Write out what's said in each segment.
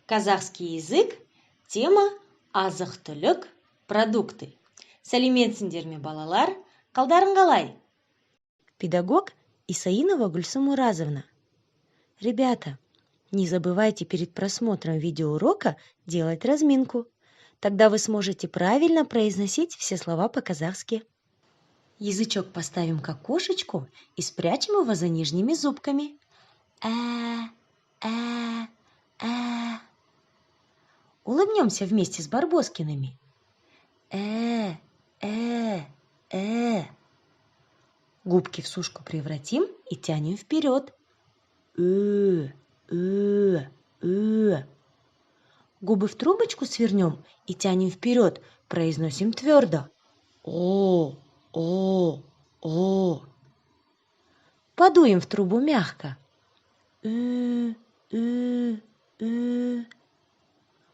Казахский язык, тема азық-түлік, продукты. Сәлеметсіңдер ме, балалар? Қалдарың қалай? Педагог Исаинова Гульсум Муразовна. Ребята, не забывайте перед просмотром видеоурока делать разминку. Тогда вы сможете правильно произносить все слова по-казахски. Язычок поставим к окошечку и спрячем его за нижними зубками. Улыбнемся вместе с Барбоскиными. Губки в сушку превратим и тянем вперед. Губы в трубочку свернем и тянем вперед, произносим твердо. Подуем в трубу мягко.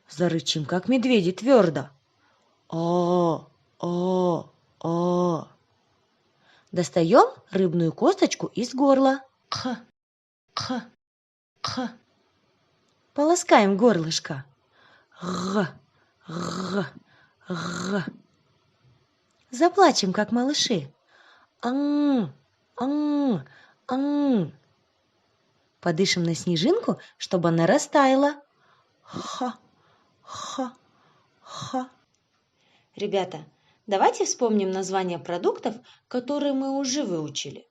Зарычим, как медведи, твердо. Достаем рыбную косточку из горла. Полоскаем горлышко. Заплачем, как малыши. Подышим на снежинку, чтобы она растаяла. Ребята, давайте вспомним названия продуктов, которые мы уже выучили.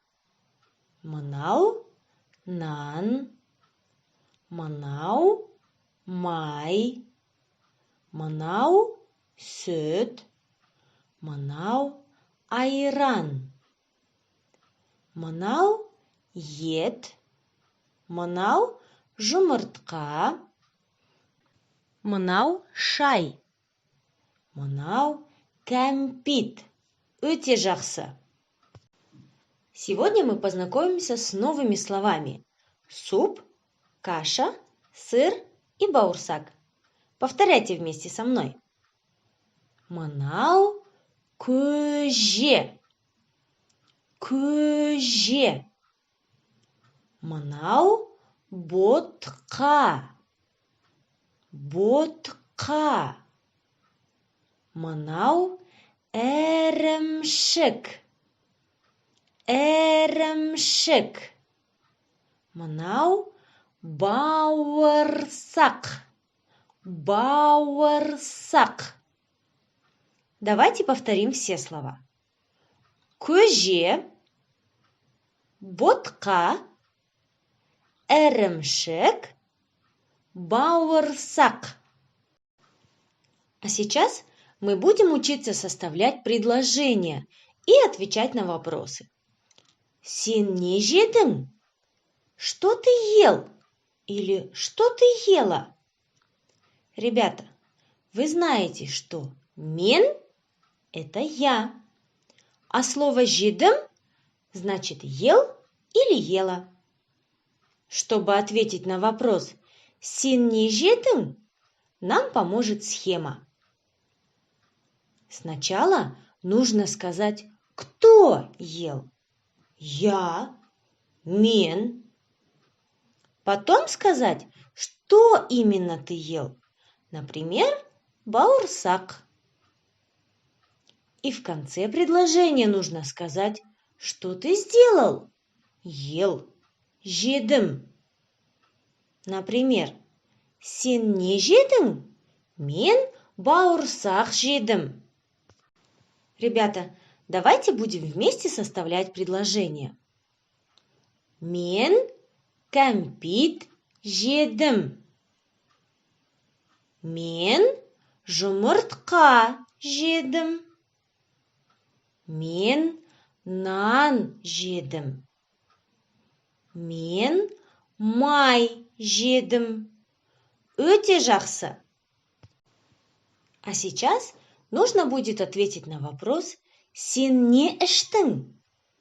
Манау, нан, манау, май, манау, süt, манау, айран, манау, ет, манау, жұмыртқа, манау, шай, манау, кәмпит. Өте жақсы. Сегодня мы познакомимся с новыми словами. Суп, каша, сыр и бауырсак. Повторяйте вместе со мной. Манау, көже. Көже. Манау, ботқа. Ботқа. Манау, ірімшік. Ірімшік. Манау, бауырсақ. Бауырсақ. Давайте повторим все слова. Көже, ботқа, ірімшік, бауырсақ. А сейчас мы будем учиться составлять предложения и отвечать на вопросы. Сен не жедің? Что ты ел? Или что ты ела? Ребята, вы знаете, что мен – это я, а слово жедім значит ел или ела. Чтобы ответить на вопрос «Сен не жедің?» нам поможет схема. Сначала нужно сказать, кто ел. Я, мен. Потом сказать, что именно ты ел. Например, бауырсақ. И в конце предложения нужно сказать, что ты сделал. Ел. Жедім. Например, сен не жедің? Мен бауырсақ жедім. Ребята, давайте будем вместе составлять предложение. Мен кәмпит жедім. Мен жұмыртқа жедім. Мен нан жедім. Мен май жедім. Өте жақсы. А сейчас нужно будет ответить на вопрос «Сен не іштің?»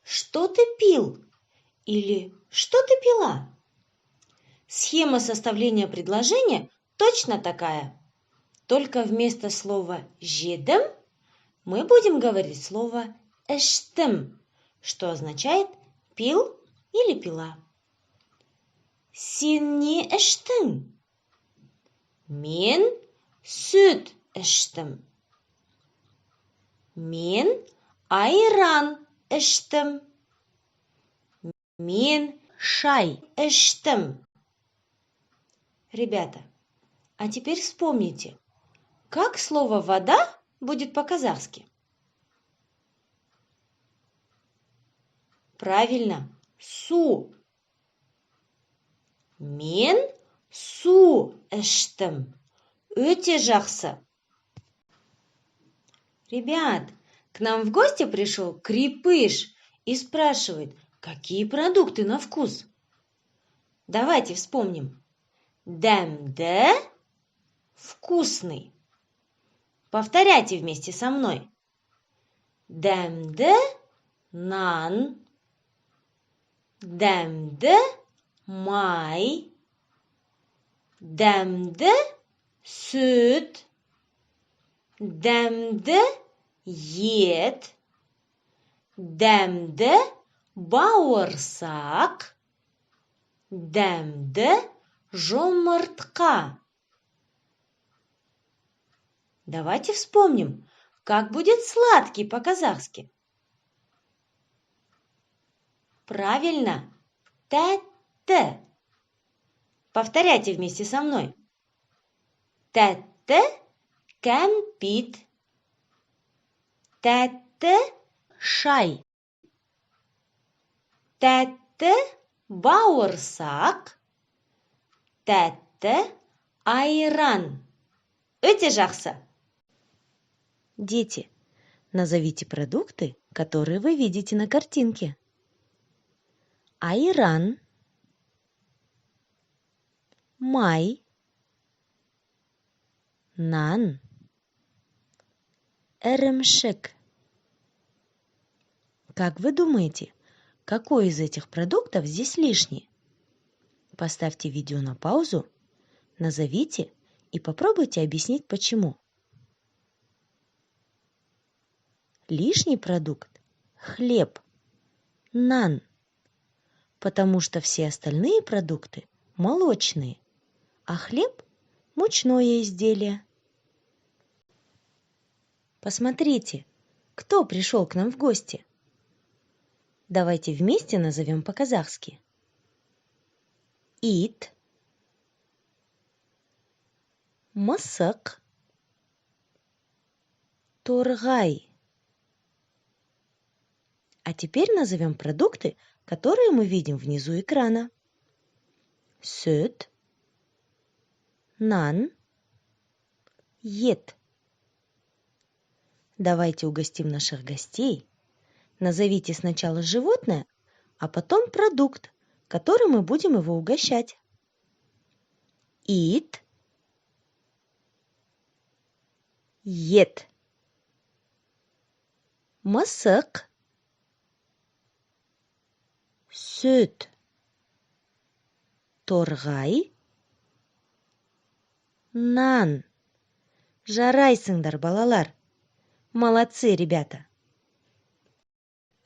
Что ты пил? Или что ты пила? Схема составления предложения точно такая. Только вместо слова «жедім» мы будем говорить слово «іштім», что означает «пил» или «пила». Сен не іштің? Мен сүт іштім. Мен айран іштім. Мен Шай. іштім. Ребята, а теперь вспомните, как слово «вода» будет по-казахски? Правильно, су. Мен су іштім. Өте жақсы. Ребят, к нам в гости пришел Крепыш и спрашивает, какие продукты на вкус. Давайте вспомним. Дәмді, вкусный. Повторяйте вместе со мной. Дәмді, нан. Дәмді, май. Дәмді, сүт. Дәмді, ет. Дәмді, бауырсақ. Дәмді, жұмыртқа. Давайте вспомним, как будет сладкий по-казахски. Правильно, тәтті. Повторяйте вместе со мной. Тәтті, кәмпит. Тәтті, Шай. тәтті, бауырсақ. Тәтті, айран. Өте жақсы. Дети, назовите продукты, которые вы видите на картинке. Айран, май, нан, эремшек. Как вы думаете, какой из этих продуктов здесь лишний? Поставьте видео на паузу, назовите и попробуйте объяснить, почему. Лишний продукт – хлеб, нан, потому что все остальные продукты молочные, а хлеб – мучное изделие. Посмотрите, кто пришел к нам в гости. Давайте вместе назовем по-казахски. Ит, мысық, торғай. А теперь назовем продукты, которые мы видим внизу экрана. Сүт, нан, ет. Давайте угостим наших гостей. Назовите сначала животное, а потом продукт, которым мы будем его угощать. Ит, ет, мысық, сүт, торғай, нан. Жарайсыңдар, балалар. Молодцы, ребята!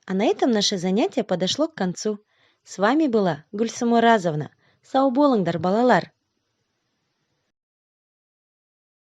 А на этом наше занятие подошло к концу. С вами была Гульсум Оразовна. Сау болыңдар, балалар!